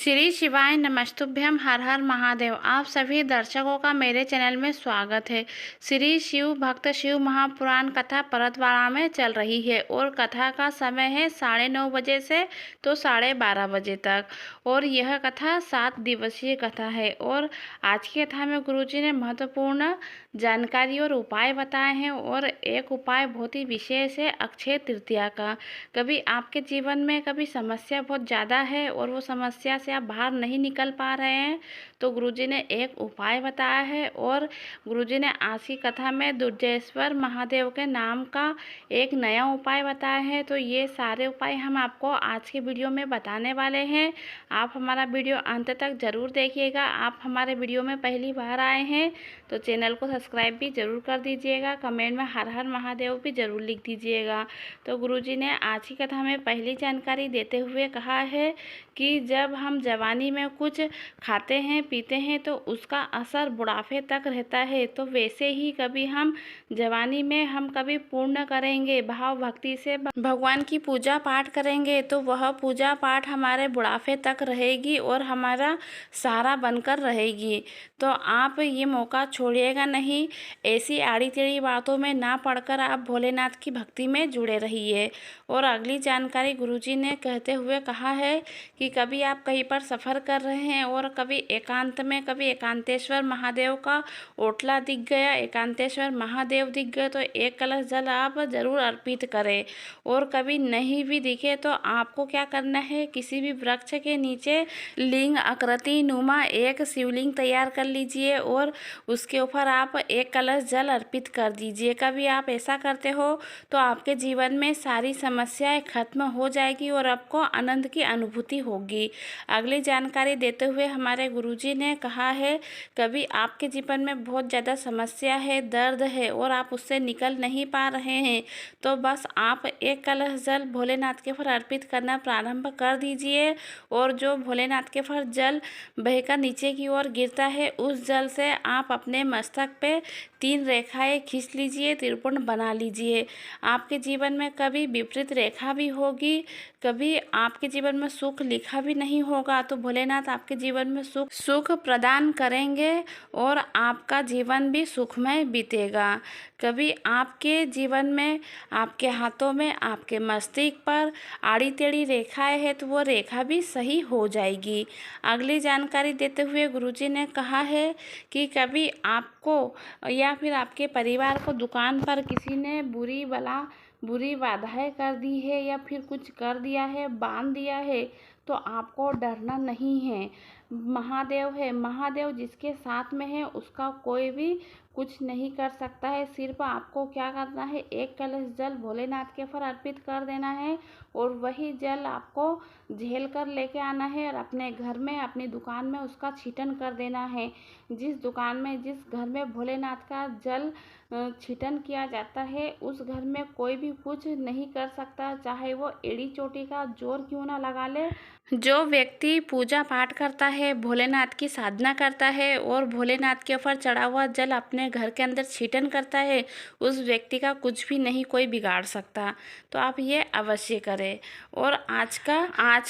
श्री शिवाय नमस्तुभ्यम। हर हर महादेव। आप सभी दर्शकों का मेरे चैनल में स्वागत है। श्री शिव भक्त शिव महापुराण कथा परतवाड़ा में चल रही है और कथा का समय है 9:30 बजे से तो 12:30 बजे तक और यह कथा 7 दिवसीय कथा है। और आज की कथा में गुरुजी ने महत्वपूर्ण जानकारी और उपाय बताए हैं और एक उपाय बहुत ही विशेष है अक्षय तृतीया का। कभी आपके जीवन में कभी समस्या बहुत ज़्यादा है और वो समस्या से आप बाहर नहीं निकल पा रहे हैं तो गुरुजी ने एक उपाय बताया है और गुरुजी ने आज की कथा में दुर्जेश्वर महादेव के नाम का एक नया उपाय बताया है। तो ये सारे उपाय हम आपको आज के वीडियो में बताने वाले हैं। आप हमारा वीडियो अंत तक ज़रूर देखिएगा। आप हमारे वीडियो में पहली बार आए हैं तो चैनल को सब्सक्राइब भी ज़रूर कर दीजिएगा। कमेंट में हर हर महादेव भी ज़रूर लिख दीजिएगा। तो गुरुजी ने आज की कथा में पहली जानकारी देते हुए कहा है कि जब हम जवानी में कुछ खाते हैं पीते हैं तो उसका असर बुढ़ापे तक रहता है। तो वैसे ही कभी हम जवानी में हम कभी पूर्ण करेंगे, भाव भक्ति से भगवान की पूजा पाठ करेंगे तो वह पूजा पाठ हमारे बुढ़ापे तक रहेगी और हमारा सहारा बनकर रहेगी। तो आप ये मौका छोड़िएगा नहीं। ऐसी आड़ी टेढ़ी बातों में ना पड़कर आप भोलेनाथ की भक्ति में जुड़े रहिए। और अगली जानकारी गुरुजी ने कहते हुए कहा है कि कभी आप कहीं पर सफ़र कर रहे हैं और कभी एकांत में कभी एकांतेश्वर महादेव का ओटला दिख गया, एकांतेश्वर महादेव दिख गए तो एक कलश जल आप ज़रूर अर्पित करें। और कभी नहीं भी दिखे तो आपको क्या करना है, किसी भी वृक्ष के नीचे लिंग आकृति नुमा एक शिवलिंग तैयार कर लीजिए और उसके ऊपर आप एक कलश जल अर्पित कर दीजिए। कभी आप ऐसा करते हो तो आपके जीवन में सारी समस्याएं खत्म हो जाएगी और आपको आनंद की अनुभूति होगी। अगली जानकारी देते हुए हमारे गुरुजी ने कहा है कभी आपके जीवन में बहुत ज़्यादा समस्या है, दर्द है और आप उससे निकल नहीं पा रहे हैं तो बस आप एक कलश जल भोलेनाथ के ऊपर अर्पित करना प्रारंभ कर दीजिए। और जो भोलेनाथ के ऊपर जल बहकर नीचे की ओर गिरता है उस जल से आप अपने मस्तक पे 3 रेखाएं खींच लीजिए, त्रिपुण बना लीजिए। आपके जीवन में कभी विपरीत रेखा भी होगी, कभी आपके जीवन में सुख लिखा भी नहीं होगा तो भोलेनाथ आपके जीवन में सुख प्रदान करेंगे और आपका जीवन भी सुखमय बीतेगा। कभी आपके जीवन में आपके हाथों में आपके मस्तिष्क पर आड़ी टेढ़ी रेखाएं है तो वो रेखा भी सही हो जाएगी। अगली जानकारी देते हुए गुरुजी ने कहा है कि कभी आपको या फिर आपके परिवार को दुकान पर किसी ने बुरी बाधाएं कर दी है या फिर कुछ कर दिया है, बांध दिया है तो आपको डरना नहीं है। महादेव है, महादेव जिसके साथ में है उसका कोई भी कुछ नहीं कर सकता है। सिर्फ आपको क्या करना है, एक कलश जल भोलेनाथ के ऊपर अर्पित कर देना है और वही जल आपको झेल कर लेके आना है और अपने घर में अपनी दुकान में उसका छीटन कर देना है। जिस दुकान में जिस घर में भोलेनाथ का जल छीटन किया जाता है उस घर में कोई भी कुछ नहीं कर सकता, चाहे वो एड़ी चोटी का जोर क्यों ना लगा ले। जो व्यक्ति पूजा पाठ करता है, भोलेनाथ की साधना करता है और भोलेनाथ के ऊपर चढ़ा हुआ जल अपने घर के अंदर छीटन करता है उस व्यक्ति का कुछ भी नहीं कोई बिगाड़ सकता। तो आप ये अवश्य करें। और आज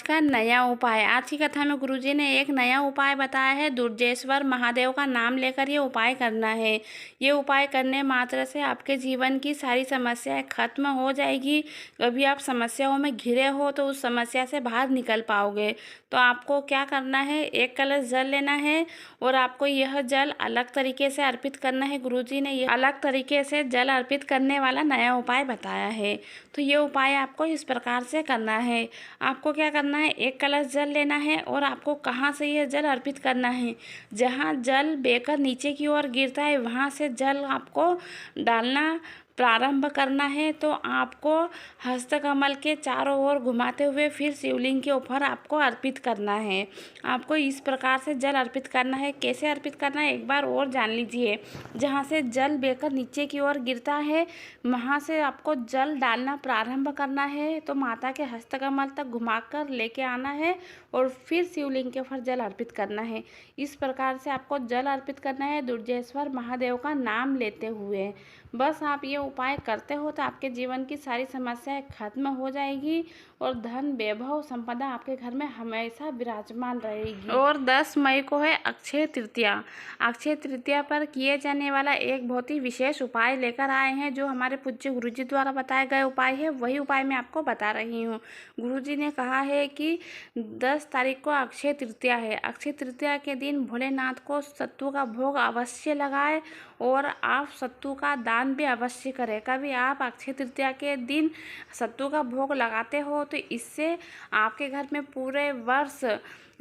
का नया उपाय, आज की कथा में गुरुजी ने एक नया उपाय बताया है। दुर्जेश्वर महादेव का नाम लेकर ये उपाय करना है। ये उपाय करने मात्र से आपके जीवन की सारी समस्याएं खत्म हो जाएगी। कभी आप समस्याओं में घिरे हो तो उस समस्या से बाहर निकल पाओगे। तो आपको क्या करना है, एक कलश जल लेना है और आपको यह जल अलग तरीके से अर्पित करना है। गुरुजी ने यह अलग तरीके से जल अर्पित करने वाला नया उपाय बताया है। तो ये उपाय आपको इस प्रकार से करना है। आपको क्या करना है, एक कलश जल लेना है और आपको कहाँ से यह जल अर्पित करना है, जहाँ जल बहकर नीचे की ओर गिरता है वहाँ से जल आपको डालना प्रारंभ करना है। तो आपको हस्तकमल के चारों ओर घुमाते हुए फिर शिवलिंग के ऊपर आपको अर्पित करना है। आपको इस प्रकार से जल अर्पित करना है। कैसे अर्पित करना है एक बार और जान लीजिए। जहाँ से जल बहकर नीचे की ओर गिरता है वहाँ से आपको जल डालना प्रारंभ करना है। तो माता के हस्तकमल तक घुमाकर लेके आना है और फिर शिवलिंग के ऊपर जल अर्पित करना है। इस प्रकार से आपको जल अर्पित करना है दुर्जेश्वर महादेव का नाम लेते हुए। बस आप ये उपाय करते हो तो आपके जीवन की सारी समस्याएं खत्म हो जाएगी और धन वैभव संपदा आपके घर में हमेशा विराजमान रहेगी। और 10 मई को है अक्षय तृतीया। अक्षय तृतीया पर किए जाने वाला एक बहुत ही विशेष उपाय लेकर आए हैं, जो हमारे पूज्य गुरुजी द्वारा बताए गए उपाय है, वही उपाय मैं आपको बता रही हूँ। गुरुजी ने कहा है कि 10 तारीख को अक्षय तृतीया है। अक्षय तृतीया के दिन भोलेनाथ को सत्तू का भोग अवश्य लगाए और आप सत्तू का दान भी अवश्य करें। कभी आप अक्षय तृतीया के दिन सत्तू का भोग लगाते हो तो इससे आपके घर में पूरे वर्ष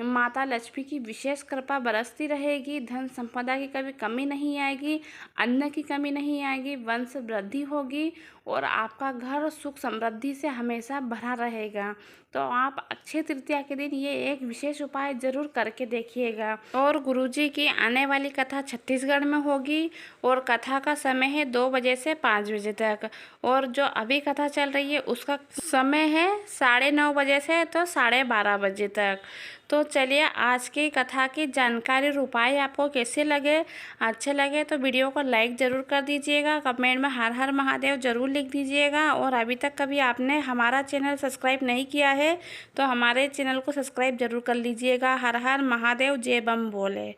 माता लक्ष्मी की विशेष कृपा बरसती रहेगी। धन संपदा की कभी कमी नहीं आएगी, अन्न की कमी नहीं आएगी, वंश वृद्धि होगी और आपका घर सुख समृद्धि से हमेशा भरा रहेगा। तो आप अक्षय तृतीया के दिन ये एक विशेष उपाय जरूर करके देखिएगा। और गुरुजी की आने वाली कथा छत्तीसगढ़ में होगी और कथा का समय है 2 बजे से 5 बजे तक। और जो अभी कथा चल रही है उसका समय है 9:30 बजे से तो 12:30 बजे तक। तो चलिए, आज की कथा की जानकारी और उपाय आपको कैसे लगे? अच्छे लगे तो वीडियो को लाइक ज़रूर कर दीजिएगा, कमेंट में हर हर महादेव ज़रूर लिख दीजिएगा। और अभी तक कभी आपने हमारा चैनल सब्सक्राइब नहीं किया है तो हमारे चैनल को सब्सक्राइब ज़रूर कर लीजिएगा। हर हर महादेव, जय बम बोले।